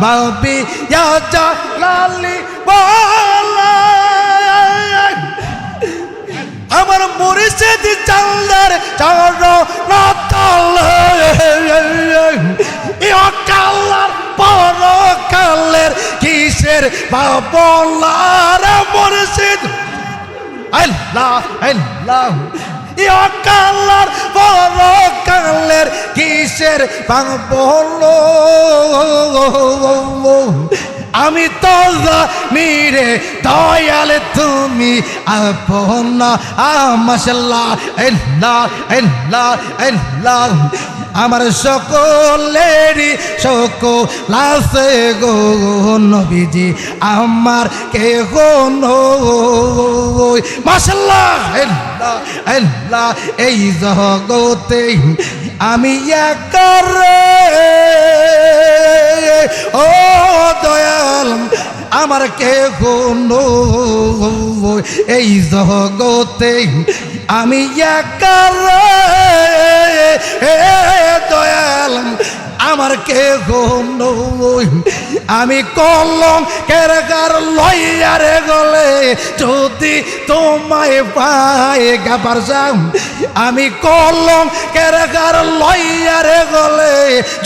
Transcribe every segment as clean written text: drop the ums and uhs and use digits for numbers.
বাবি ইয়া জালালি বলা আমার মুর্শিদ চাঁদের চরণ তলে কালার পরকালের কিসের বাবলার মুর্শিদ আল্লাহ আল্লাহ কালার পরকালের কিসের বাবলো আমি তো জানিরে দয়াল তুমি আপনা মাশাআল্লাহ আল্লাহ আল্লাহ আল্লাহ আমার সকলেরই সকল আছে গো নবীজি আমার কেহ নয় মাশাআল্লাহ আল্লাহ আল্লাহ এই জগতে আমি একারে ও দয়াল আমার কেহ নয় এই জগতে আমি একারে দয়াল আমার কেহ নয় আমি কলম কেরগার লইয়ারে গলে যদি তোমায় পাই গাবার যাম আমি কলম কেরগার লইয়ারে গলে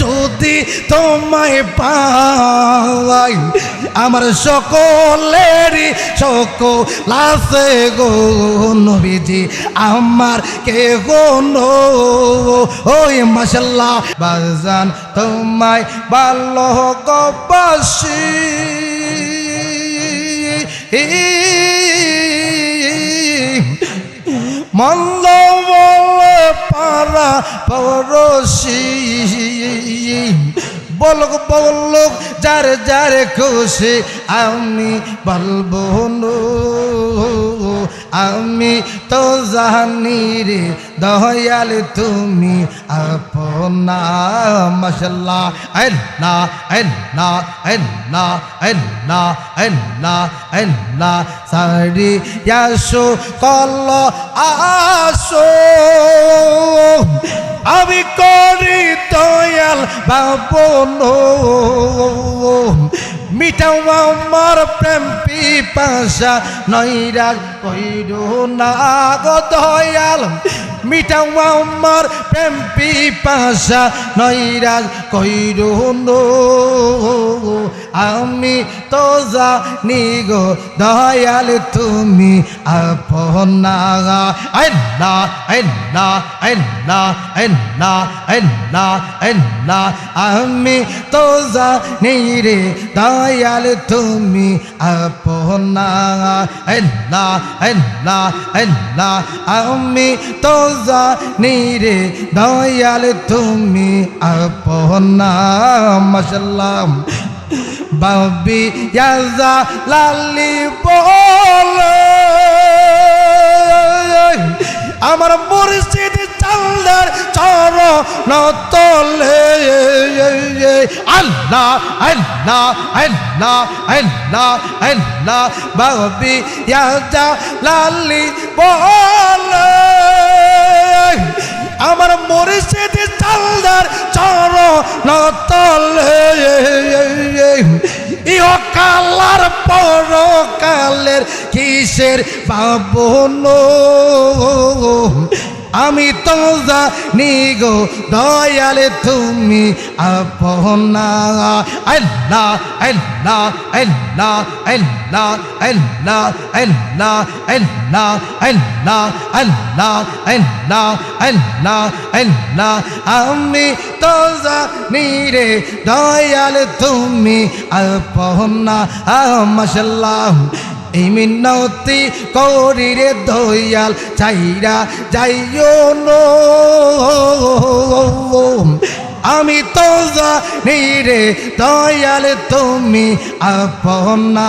যদি তোমায় পাই আমার সকলেরই সকল আছে গো নবীজি আমার কেহ নয় মাশাআল্লাহ বাজান তোমায় ভালোবাসি মন্দ বলে পারা পড়শি বলক বলক যার যার খুশি আমি বলবো আমি তো জানি রে দয়াল তুমি আপনা মাশাআল্লাহ আল্লাহ আল্লাহ আল্লাহ আল্লাহ আল্লাহ আল্লাহ সারি ইয়াসো কল আসো আমি করি দয়াল বাবন মিটাও আমার প্রেম পিপাসা নৈরাগ কইরো না গো দয়াল মিটাও আমার প্রেম পিপাসা নৈরাগ কইরো নো আমি তো জানি গো দয়াল তুমি আপনা আল্লাহ আল্লাহ আল্লাহ আল্লাহ আল্লাহ আল্লাহ আমি তো জানি রে দয়াল তুমি আপনা আল্লাহ আল্লাহ আল্লাহ আমি তো জানি রে দয়াল তুমি আপনা মাশাআল্লাহ বাবি ইয়াজা লালি বলে আমার মুর্শিদ চাঁদের চরণ তলে আল্লাহ আল্লাহ আল্লাহ আল্লাহ আল্লাহ বাবি ইয়াজা লালি বলে আমার মুর্শিদ চাঁদের চরণ তলে ইহ কালার পরকালের কিসের পাবন আমি তো জানি গো দয়াল তুমি আপনা আল্লাহ আল্লাহ আল্লাহ আল্লাহ আল্লাহ আল্লাহ আল্লাহ আল্লাহ আল্লাহ আল্লাহ আল্লাহ আল্লাহ আমি তো জানি রে দয়াল তুমি আপনা মাশাআল্লাহ এই মিনতি করি রে দয়াল চাইরা যাইও নো আমি তো জানি রে দয়াল তুমি আপনা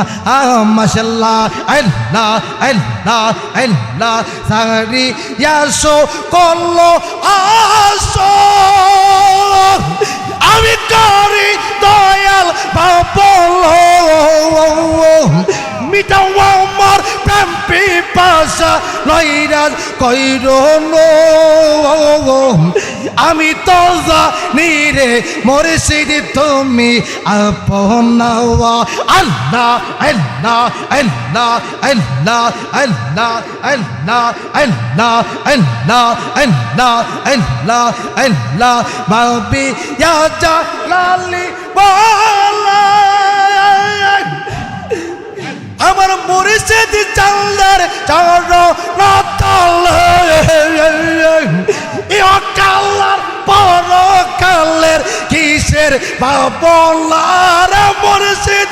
মাশাআল্লাহ আল্লাহ আল্লাহ আল্লাহ সারি ইয়াসো কল্লো আসো আমি করি দয়াল বাবলো মিটাও আমার প্রেম পিপাসা নৈরাজ কইরো নো আমি তো জানি রে মুর্শিদ তুমি আপন আল্লাহ আল্লাহ আল্লাহ আল্লাহ আল্লাহ আল্লাহ আল্লাহ আল্লাহ আল্লাহ আল্লাহ বাবি ইয়া জালালি বালা আমার মুর্শিদ চান্দার চরণ তলে ইয়া কালার পরকালের কিসের বাবলার মুর্শিদ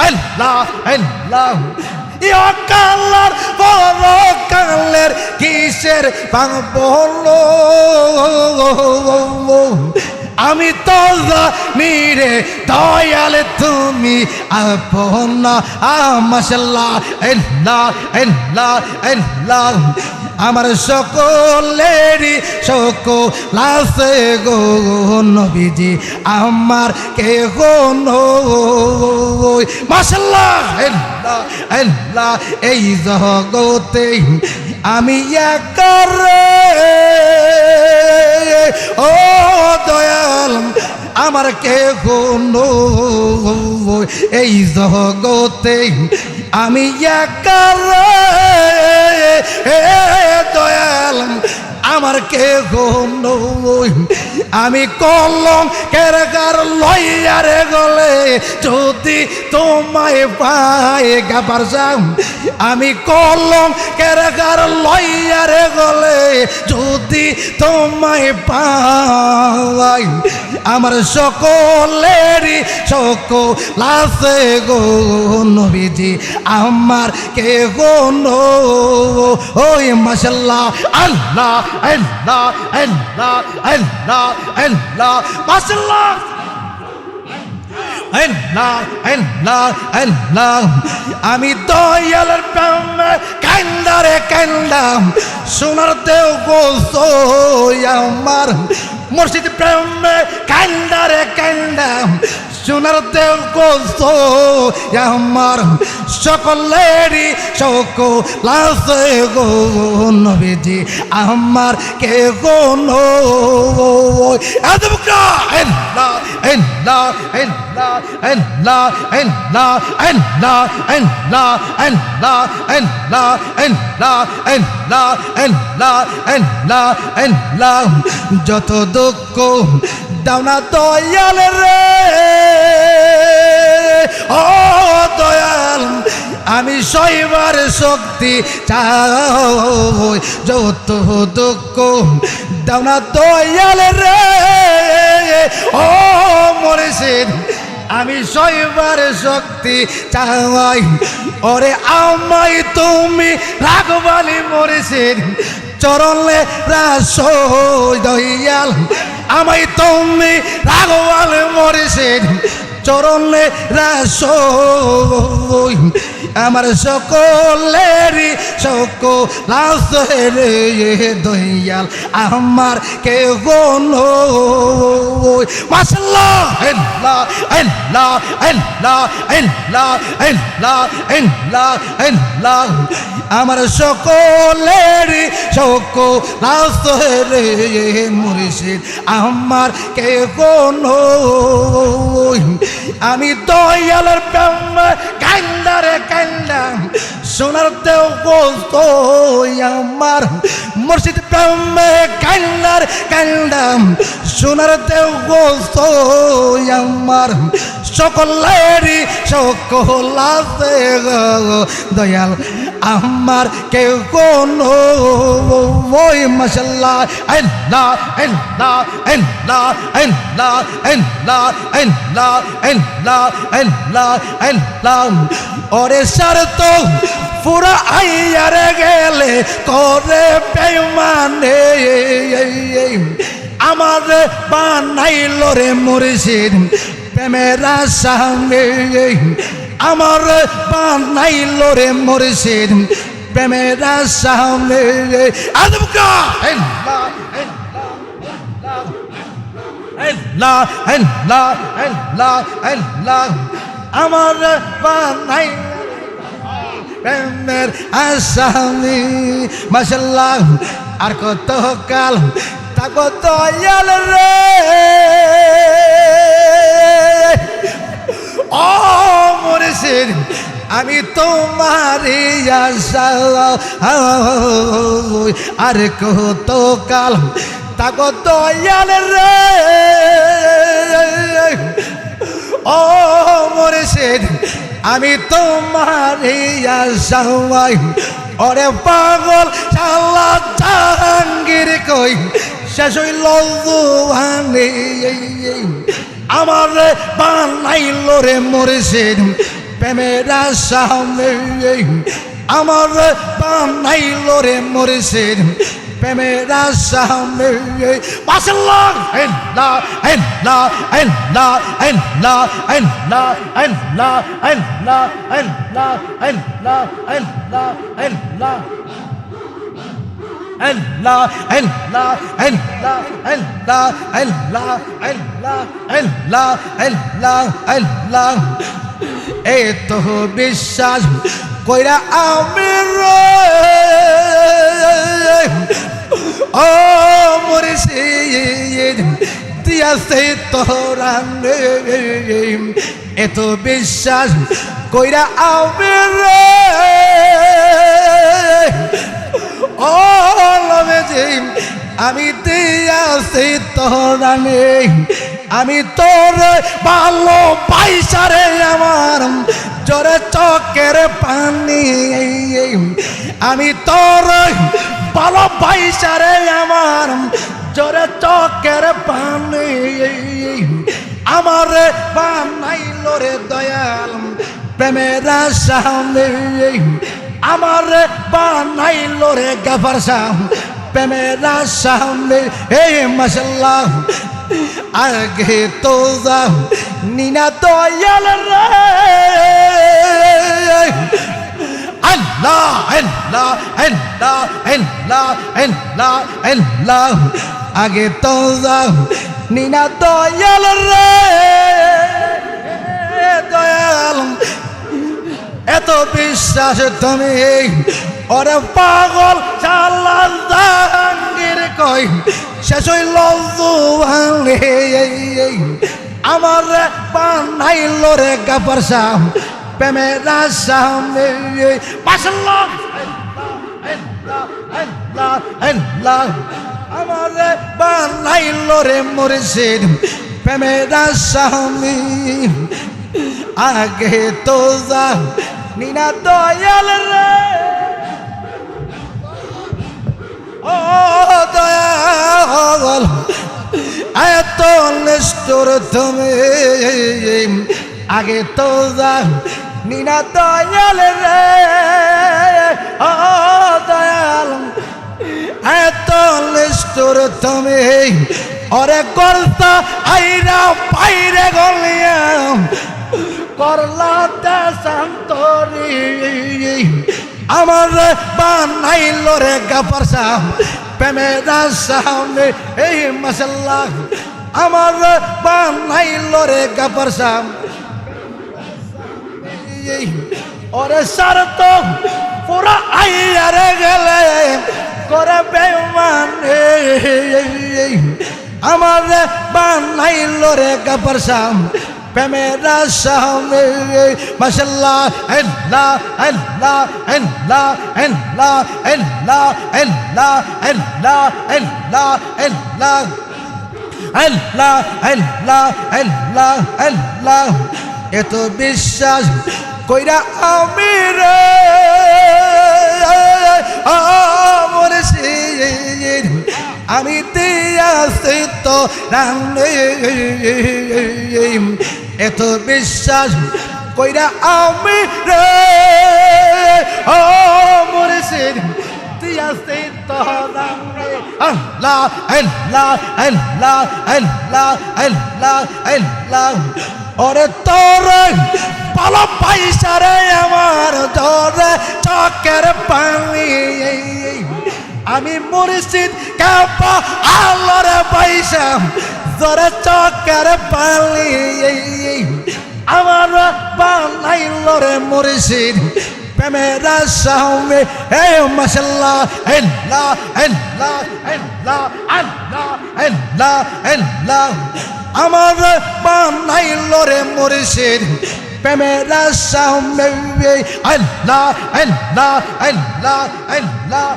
আল্লাহ আল্লাহ ইয়া কালার পরকালের কিসের বাবল আমি তো জানি রে দয়াল তুমি আপন মাশাআল্লাহ আল্লাহ আল্লাহ আল্লাহ আমার সকলেরই সকল আছে গো নবীজি আমার কে গো নয় মাশাআল্লাহ আল্লাহ আল্লাহ এই জগতে আমি একা রে ও দয়াল আমার কে গো নয় এই জগতে আমি একা রে দয়াল আমার কে গো নয় আমি কলম কেরগার লইয়ারে গলে যদি তোমায় পাই গাবার যাও আমি কলম কেরগার লইয়ারে গলে যদি তোমায় পাই আমার সকলেরই সকল আছে গো নবীজি আমার কে গো ওই মাশাআল্লাহ আল্লাহ আল্লাহ আল্লাহ আল্লাহ আল্লাহ মাশাআল্লাহ আল্লাহ আল্লাহ আল্লাহ আমি দয়ালের প্রেমে কান্দারে কান্দাম সোনার দেও গোসো আমার মুর্শিদ প্রেমে কান্দারে কান্দাম সোনার দেও গোসো আমার সকলেরই সকল আছে গো নবীজি আমার কে গো নয় আদবকা আল্লাহ আল্লাহ আল্লাহ আল্লাহ আল্লাহ আল্লাহ আল্লাহ আল্লাহ আল্লাহ আল্লাহ আল্লাহ আল্লাহ আল্লাহ আল্লাহ যত দুঃখ দাও না দয়াল রে ও দয়াল আমি সইবার শক্তি চাই যত দুঃখ দাও না দয়াল রে ও মুর্শিদ আমি সইবার শক্তি চাই ওরে আমায় তুমি রাগবালি মুর্শিদ চরণে রাসোই দয়াল আমায় তুমি রাগবালি মুর্শিদ চরণে রাসোই আমার সকলেরই সকল আছে রে দয়াল আমার কে গো নয় মাশাআল্লাহ আল্লাহ আল্লাহ আল্লাহ আল্লাহ আল্লাহ আল্লাহ আল্লাহ আমার সকলেরই সকল আছে রে মুর্শিদ আমার কে গো নয় আমি দয়ালের প্রেমে কান্দারে কান্দাম সোনার দেও গোসো আমার মুর্শিদ প্রেমে কান্দার কান্দাম সোনার দেও গোসো আমার সকলেরই সকল আছে দয়াল আমার কেউ কোনো ওই মাশাআল্লাহ আল্লাহ আল্লাহ আল্লাহ আল্লাহ আল্লাহ আল্লাহ আল্লাহ আল্লাহ আল্লাহ ওরে শরত পুরা আইয়ার গেলে করে বেঈমানে আমার বানাইল রে মুর্শিদ প্রেমের সামনে আমার বানাইল রে মুর্শিদ প্রেমের সামনে আদবকা আল্লাহ আল্লাহ আল্লাহ আল্লাহ আল্লাহ আমার বানাইল প্রেমের আসামি মাশাআল্লাহ আর কত কাল তাকো দয়াল রে ও মুর্শিদ আমি তোমারি আশা আর কত কাল তাকো দয়াল রে ও মুর্শিদ আমি তোমারি আশা ওরে পাগল শালা জাহাঙ্গীর কই শেষ হইল জুয়ানি আমার বানাইল রে মুর্শিদ প্রেমের সামনে আমার বানাইল রে মুর্শিদ প্রেমের সামনে মাশাআল্লাহ আল্লাহ আল্লাহ আল্লাহ আল্লাহ আল্লাহ আল্লাহ আল্লাহ আল্লাহ আল্লাহ আল্লাহ আল্লাহ Allah, Allah, Allah, Allah, Allah, Allah, Allah, Allah, Allah. এই তো বিশ্বাস কইরা আমি ও মুর্শিদ দিয়াছে তোরা এত বিশ্বাস কইরা আমি ও আমি দিয়াছি তোরা নেই আমি তোর ভালো পাইসারে আমার জোরে চোখের পানি আমি তোর ভালো পাইসারে আমার জোরে চোখের পানি আমার বানাইল রে দয়াল প্রেমের সামনে আমার বানাইল রে গাফার সামনে প্রেমের সামনে এই মাশাআল্লাহ আগে তো যাও নিনা দয়াল রে আল্লাহ আল্লাহ আল্লাহ আল্লাহ আল্লাহ আল্লাহ আগে তো যাও নিনা দয়াল রে দয়াল এত বিশ্বাস তুমি ওরে পাগল শালা জাহাঙ্গীর কই শেষ হইল জুয়ানি আমার বানাইল রে গাফার সাম প্রেমের সামনে মাশাআল্লাহ আল্লাহ আল্লাহ আল্লাহ আমার বানাইল রে মুর্শিদ প্রেমের সামনে আগে তো যা নিনা দয়াল রে ও দয়াল এত নিষ্ঠুর তুমি আগে তো যা নিনা দয়াল রে ও দয়াল এত নিষ্ঠুর তুমি ওরে করতা আইরা পাইরে গলিয়া করলাতে শান্তরি আমার বানাইল রে গাফার সাম প্রেমের সামনে এই মাশাআল্লাহ আমার বানাইল রে গাফার সাম ওরে সারত পুরা আইয়া রে গেলে করে বেঈমান আমার বানাইল রে গাফার সাম প্রেমের সামনে মাশাআল্লাহ আল্লাহ আল্লাহ আল্লাহ আল্লাহ আল্লাহ আল্লাহ আল্লাহ আল্লাহ আল্লাহ আল্লাহ আল্লাহ আল্লাহ আল্লাহ এত বিশ্বাস কইরা আমি রে মুর্শিদ আমি দিয়াছি তো রানে এত বিশ্বাস কইরা আমি রে ও মুর্শিদ দিয়াছি তো রানে আল্লাহ আল্লাহ আল্লাহ আল্লাহ আল্লাহ আল্লাহ ওরে তোর ভালো পাইসা রে আমার জোরে চোখের পানি আমি মুর্শিদ কাপা আল্লাহর পয়সা জোরে চোখের পানি আমার বানাইল রে মুর্শিদ প্রেমের সামনে হে মাশাআল্লাহ আল্লাহ আল্লাহ আল্লাহ আল্লাহ আল্লাহ আল্লাহ আমার বানাইল রে মুর্শিদ প্রেমের সামনে আল্লাহ আল্লাহ আল্লাহ আল্লাহ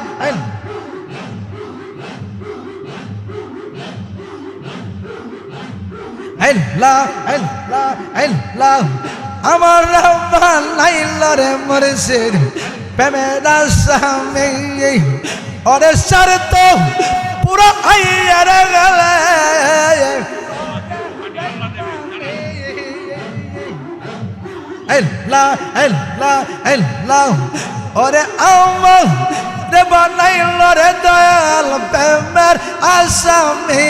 আল্লাহ আল্লাহ আল্লাহ আমার বানাইল রে মুর্শিদ প্রেমের সামনে ওরে সার তো পুরো আইয়ার গলে আল্লাহ আল্লাহ আল্লাহ ওরে আমার রে বানাইল রে দয়াল প্রেমের আসামি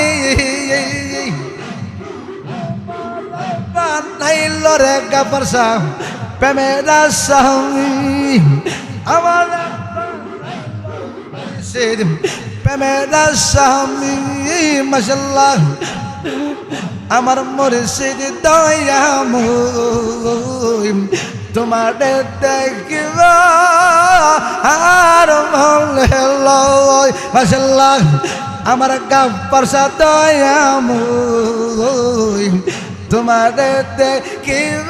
বানাইল রে গাফর সাহ প্রেমের আসামি আমার প্রেমের আসামি মাশাআল্লাহ আমার মুর্শিদ দয়াময় তোমার দেখিব আর মনে লয় মাশাআল্লাহ আমার গাফর সাহ দয়াময় তোমার দেখিব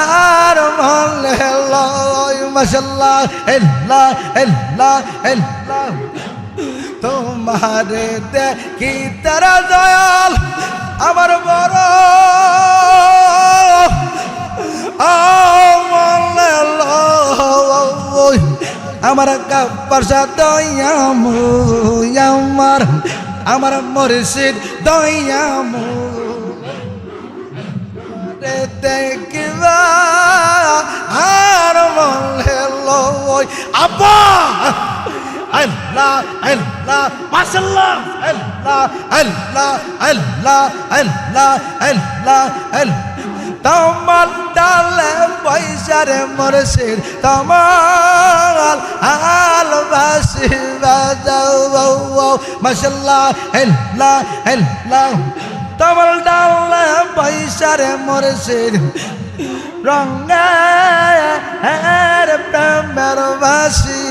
আর মনে লয় মাশাআল্লাহ আল্লাহ আল্লাহ আল্লাহ তোমার দেখি তারা দয়াল আমার বড় মনে লয় আমার গাফর সাহ দয়াময় আমার মুর্শিদ দয়াময় দেখিবা আর মনে লয় আব্বা আল্লাহ আল্লাহ মাশাআল্লাহ আল্লাহ আল্লাহ আল্লাহ আল্লাহ আল্লাহ তোমার ডালে পয়সার মুর্শিদ তোমার আলবাসি বাজাও মাশাআল্লাহ আল্লাহ আল্লাহ তোমার ডালে পয়সার মুর্শিদ রঙের প্রেমের বাসি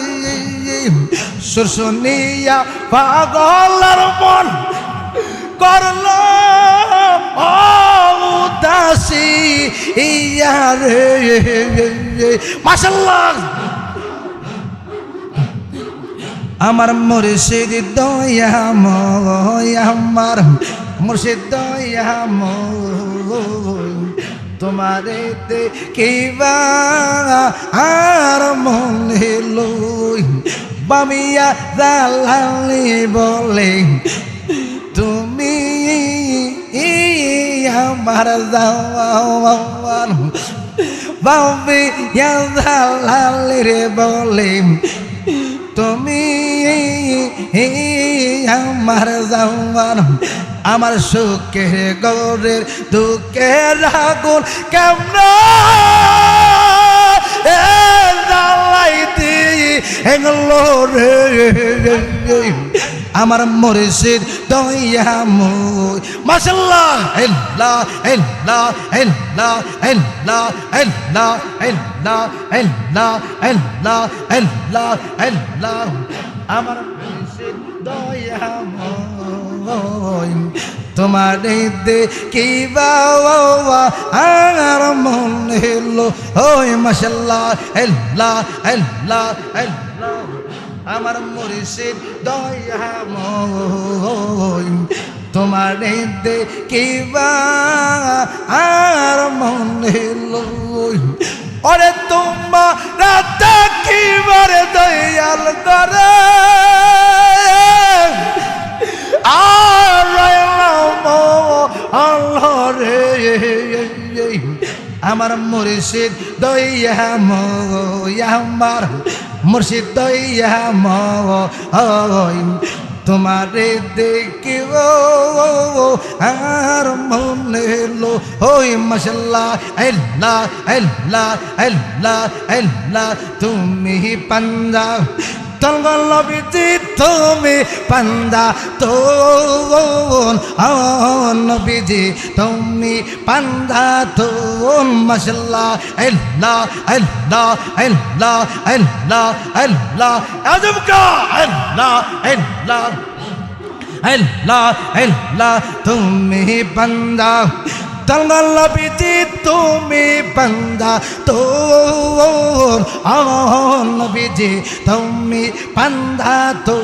শুনিয়া পাগলের মন করল উদাসী ইয়ারে মাশাআল্লাহ আমার মুর্শিদ দয়াময় আমার মুর্শিদ দয়াময় তোমারে দেখিবা আর মনে লই বামিয়া জালালি বলে তুমি আমার যাওয়ার বামিয়া জালালি রে বলে তুমি আমার যাওয়ার আমার সুখের গৌরের দুঃখের আগুন কেমন জ্বালাইতে এগুলো রে আমার মুর্শিদ দয়াময় মাশাআল্লাহ আল্লাহ আল্লাহ আল্লাহ আল্লাহ আল্লাহ আল্লাহ আল্লাহ আল্লাহ আল্লাহ আল্লাহ আমার মুর্শিদ দয়াময় তোমার দেখিবা আর মনে লো ওই মাশাআল্লাহ আল্লাহ আল্লাহ আল্লাহ আমার মুর্শিদ দয়াময় তোমার দেখিবা আর মনে লো ওরে তোমার দেখিবার দয়াল করে আল্লাহ রে আমার মুর্শিদ দয়াময় আমার মুর্শিদ দয়াময় তোমারে দেখিব আর মনে লো ওই মাশাআল্লাহ আল্লাহ আল্লাহ আল্লাহ আল্লাহ তুমি পাঞ্জা নবীজি তুমি পান্দা তোন নবীজি তুমি পান্দা তোন মাশাআল্লাহ আল্লাহ আল্লাহ আল্লাহ আল্লাহ আল্লাহ আজব কা আল্লাহ আল্লাহ আল্লাহ আল্লাহ তুমি বান্দা তলগলবিজি তুমি বান্দা তো নবীজি তুমি বান্দা তো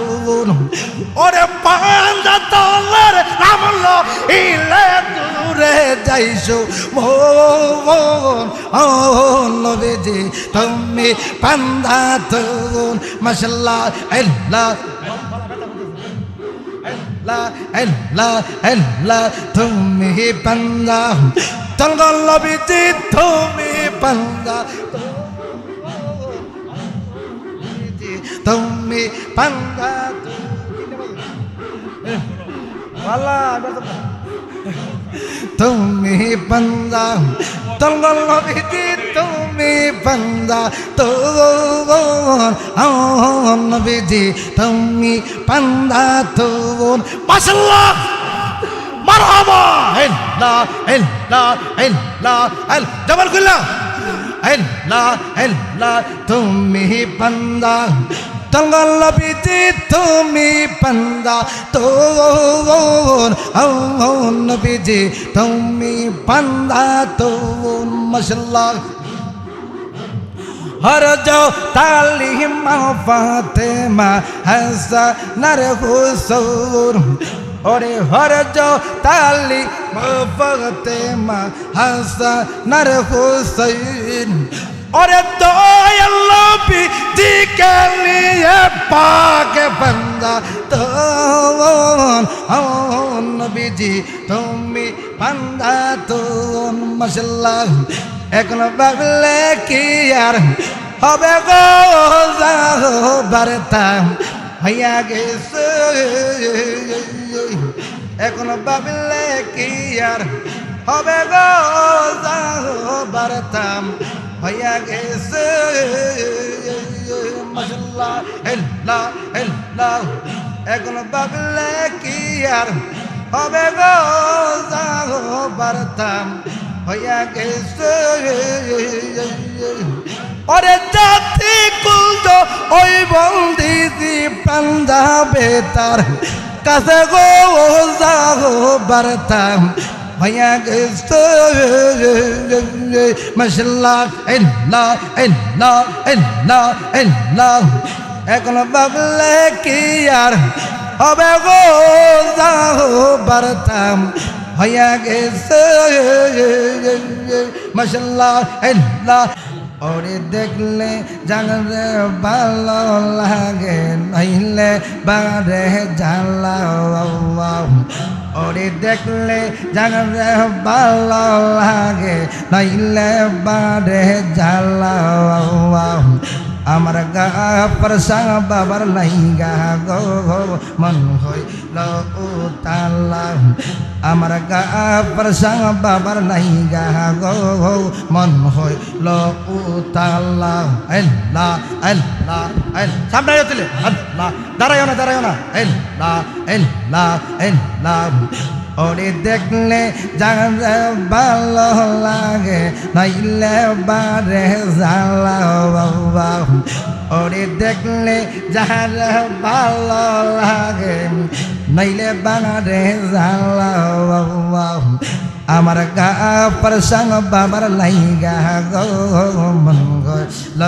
ওরে বান্দা তোলার আমল ইলে দূরে যাইছো ও নবীজি তুমি বান্দা তো মাশাআল্লাহ আল্লাহ আল্লাহ আল্লাহ তুমি বান্দা তলগলবিজি তুমি বান্দা তুমি বান্দা তুমি বান্দা তলগলবিজি তুমি বান্দা তো নবীজি তুমি বান্দা তো মাশাআল্লাহ মারহাবা আল্লাহ আল্লাহ আল্লাহ জবর কুল্লাহ আল্লাহ আল্লাহ তুমি বান্দা তলগলবিজি তুমি বান্দা তো নবীজি তুমি বান্দা তো মাশাআল্লাহ हर जो तालीम फातिमा हसन हुसूर और हर जो तालीम फातिमा हसन हुसैन और दो अल्लाह भी जी के लिए पाक बंदा तो नबी जी तुम्ही बंदा तो माशाअल्लाह এখন ভাবলে কি আর হবে গো বার্তা হইয়া গেছে এখন ভাবলে কি আর হবে গো বার্তা হইয়া গেছে মাশাআল্লাহ আল্লাহ আল্লাহ এখন ভাবলে কি আর হবে গো বার্তা হইয়া গেছে ওরে জাতি কুল ওই বন্দিজি পাঞ্জাবে তার কাছে গো যাও বার্তা হইয়া গেছে মাশাআল্লাহ আল্লাহ আল্লাহ আল্লাহ আল্লাহ এখন ভাবলে কি আর হবে গো যাও বার্তা হইয়া গেছে মাশাআল্লাহ আল্লাহ ওরে দেখলে জানলে ভালো লাগে নইলে বারে জ্বালা ওরে দেখলে জানলে ভালো লাগে নইলে বারে জ্বালা আমার গা প্রসঙ্গ বাবার নাই গা গো মন হইল উতালা আমার গা প্রসঙ্গ বাবার নাই গা গো মন হইল উতালা আল্লাহ আল্লাহ সামনে চলে আল্লাহ দাঁড়ায় না আল্লাহ আল্লাহ আল্লাহ ওরে দেখলে জানলে ভালো লাগে নইলে বারে জ্বালা বাবা ওরে দেখলে যাহারে ভালো লাগে নইলে বারে জ্বালা বাবা আমার গা প্রসঙ্গ বাবার লাইগা গো মন গল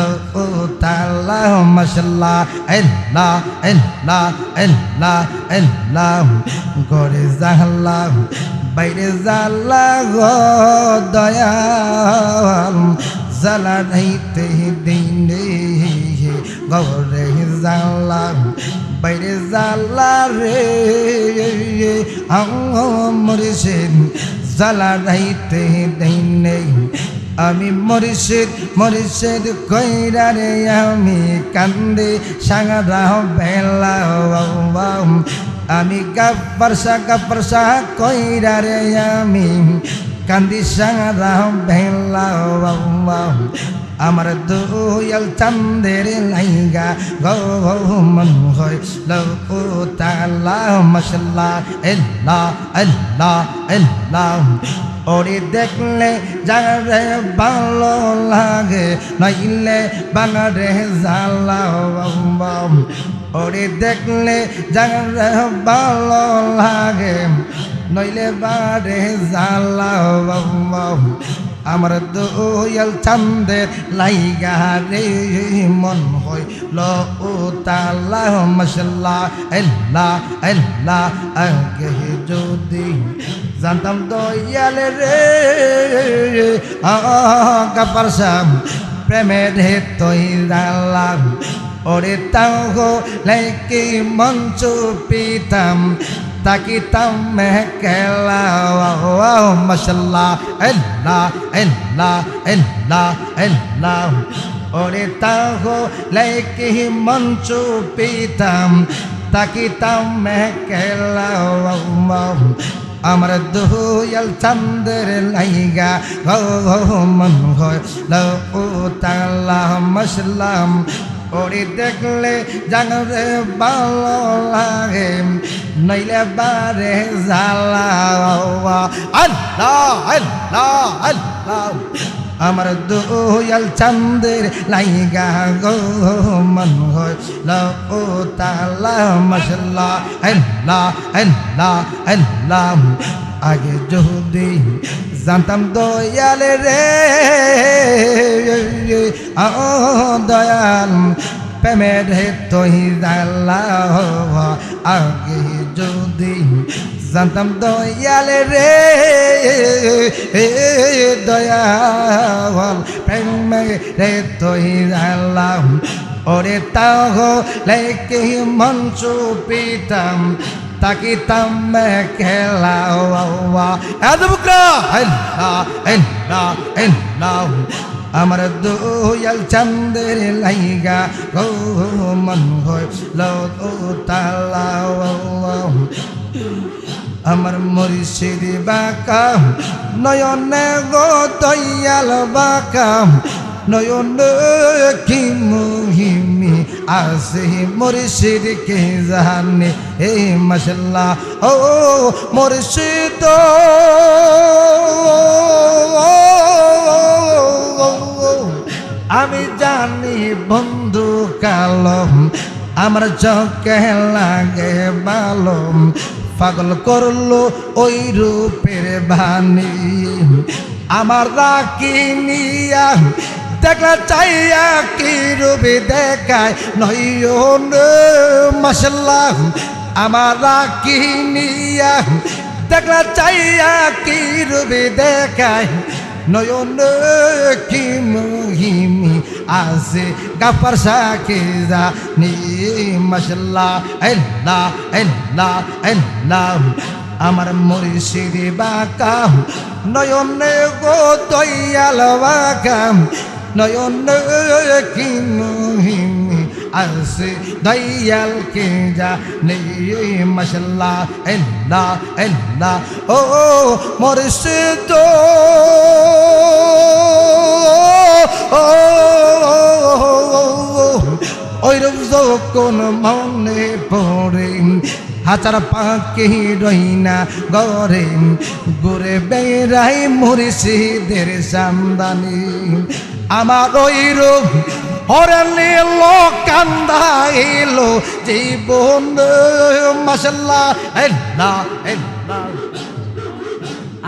তালা মাশাআল্লাহ আল্লাহ আল্লাহ আল্লাহ আল্লাহ গরে জাহলা বাইরে জালা গো দয়াল জালা নাইতে দিনে গরে জালা বাইরে জালা রে মুর্শিদ জালা নাইতে দিনে আমি মুর্শিদ কইরা রে আমি কান্দে সাগরা বেলা আমি গাফরসা কইরা রে আমি কান্দি সাগরা বেলা আমার দুয়াল চাঁদের লাইগা গো মন হইল তাআলা মাশাআল্লাহ আল্লাহ আল্লাহ আল্লাহ ওরে দেখলে যারে ভালো লাগে নইলে বাংলারে জ্বালা ওরে দেখলে জানলে ভালো লাগে নইলে বারে জ্বালা আমার দয়াল চাঁদের লাইগা রে মন হইল উতালা মাশাআল্লাহ আল্লাহ আল্লাহ আগে যদি জানতাম দয়াল রে গাফার সাহেব প্রেমের হে তৈরালাম ওরে তাও লেকি মঞ্চ পিতাম তাকিতাম মেহকেলা মাশাআল্লাহ আল্লাহ আল্লাহ আল্লাহ আল্লাহ ওরে তাও লেকি মঞ্চ পিতাম তাকিতাম মেহকেলা আমার দয়াল চাঁদের লাইগা মন হইল উতালা মাশাআল্লাহ ওরে দেখলে জানরে ভালো লাগে নইলে বারে জ্বালা আল্লাহ আল্লাহ আল্লাহ আমার দয়াল চাঁদের লাইগা মন হইল উতালা মাশাআল্লাহ আল্লাহ আল্লাহ আল্লাহ আগে যদি জানতাম দয়াল রে দয়াল প্রেমের হে তৈরালা আগে যদি জানতাম দয়াল রে দয়াল প্রেমের হে তৈরালা ওরে তাও লেকে মঞ্চ পিতাম তাকিতাম খেলা আমার দয়াল চাঁদের লাইগা মন হইল উতালা আমার মুর্শিদ বাঁকা নয়নে গো দয়াল বাঁকা নয়ন কি মুহিমি আসে মুর্শিদ কে জানে হে মাশাআল্লাহ ও মুর্শিদ আমি জানি বন্ধু কালম আমার চোখে লাগে ভালো পাগল করলো ওই রূপের বাণী আমার রাখিনিয়া দেখলা চাইয়া কি রূপে দেখায় নয়ন মাশাআল্লাহ আমার রাখিনিয়া দেখলা চাইয়া কি রূপে দেখায় নয়ন কি মুহিমি আছে গাফার সাকে জানি মাশাআল্লাহ আল্লাহ আল্লাহ আল্লাহ আমার মুর্শিদ বাঁকা নয়নে গো দয়াল বাঁকা নয়ন কি মুহিমি আছে দয়াল কে জানে মাশাআল্লাহ আল্লাহ আল্লাহ ও মুর্শিদ ওইরূপ যখন মনে পড়ে হাজার পাখি রইনা গরে ঘুরে বেড়াই মুর্শিদের সামদানি আমার ওইরূপ হরলে কান্দাইল জীবন মাশাআল্লাহ আল্লাহ আল্লাহ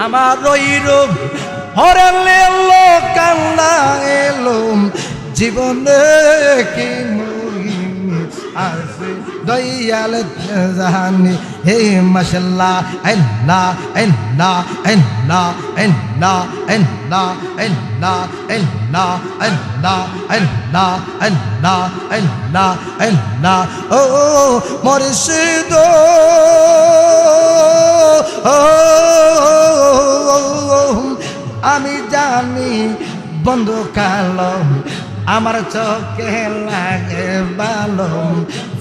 আমার ওইরূপ হরলে কান্দাইল জীবন কি মুহিমি আছে দয়াল জাহানি হে মাশাআল্লাহ আল্লাহ আল্লাহ আল্লাহ আল্লাহ আল্লাহ আল্লাহ আল্লাহ আল্লাহ আল্লাহ আল্লাহ আল্লাহ আল্লাহ ও মুর্শিদ আমি জানি বন্ধু কালো আমার চোখে লাগে ভালো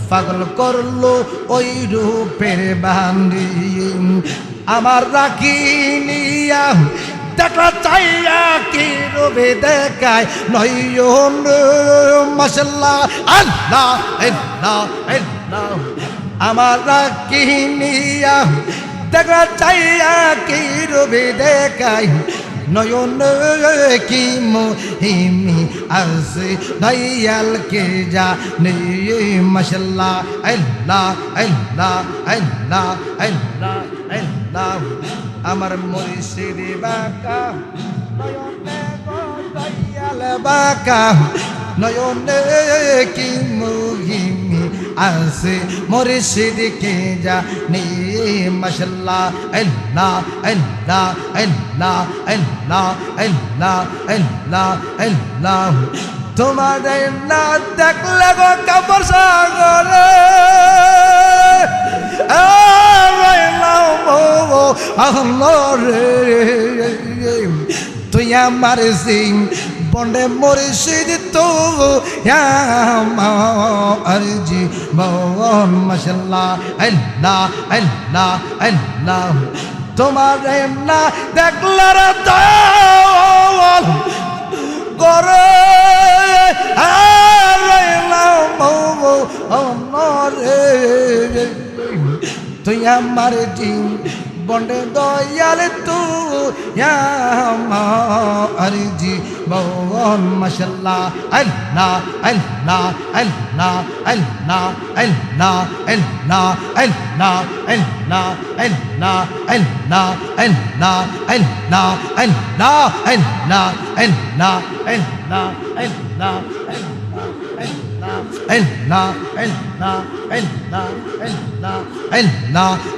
পাগল করলো ওই রূপের বান্দি আমার রাখিনিয়া দেখলা চাইয়া কি রূপে দেখায় নয়ন মাশাআল্লাহ আল্লাহ আল্লাহ আল্লাহ আমার রাখিনিয়া দেখলা চাইয়া কি রূপে দেখায় নয়নে কি মুহিমি আছে দয়ালকে জানে মাশাআল্লাহ আল্লাহ আল্লাহ আল্লাহ আল্লাহ আল্লাহ আমার মুর্শিদ বাঁকা নয়নে গো দয়াল বাঁকা নয়নে কি মুহিমি আছে মুর্শিদ কে জানে মাশাআল্লাহ আল্লাহ আল্লাহ আল্লাহ আল্লাহ আল্লাহ আল্লাহ আল্লাহ তোমার না দেখলে গো কাপড় সাগরে তুই আমার সিং বন্ডে মুর্শিদ তো আরজি বন মাশাআল্লাহ আল্লাহ আল্লাহ আল্লাহ তোমার না দেখলে রে দয়াল করে তুই আমার জিন বন্ডে দয়াল তুই আমার জীবন মাশাআল্লাহ আল্লাহ আল্লাহ আল্লাহ আল্লাহ আল্লাহ আল্লাহ আল্লাহ আল্লাহ আল্লাহ আল্লাহ আল্লাহ আল্লাহ আল্লাহ আল্লাহ আল্লাহ আল্লাহ আল্লাহ Allah, Allah, Allah, Allah, Allah, Allah,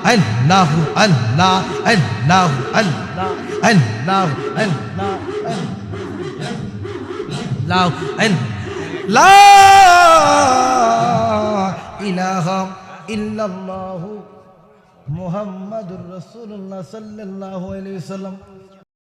Allah, Allah, Allah, Allah, Allah, La ilaha illallah Muhammadur Rasulullah sallallahu alaihi wasallam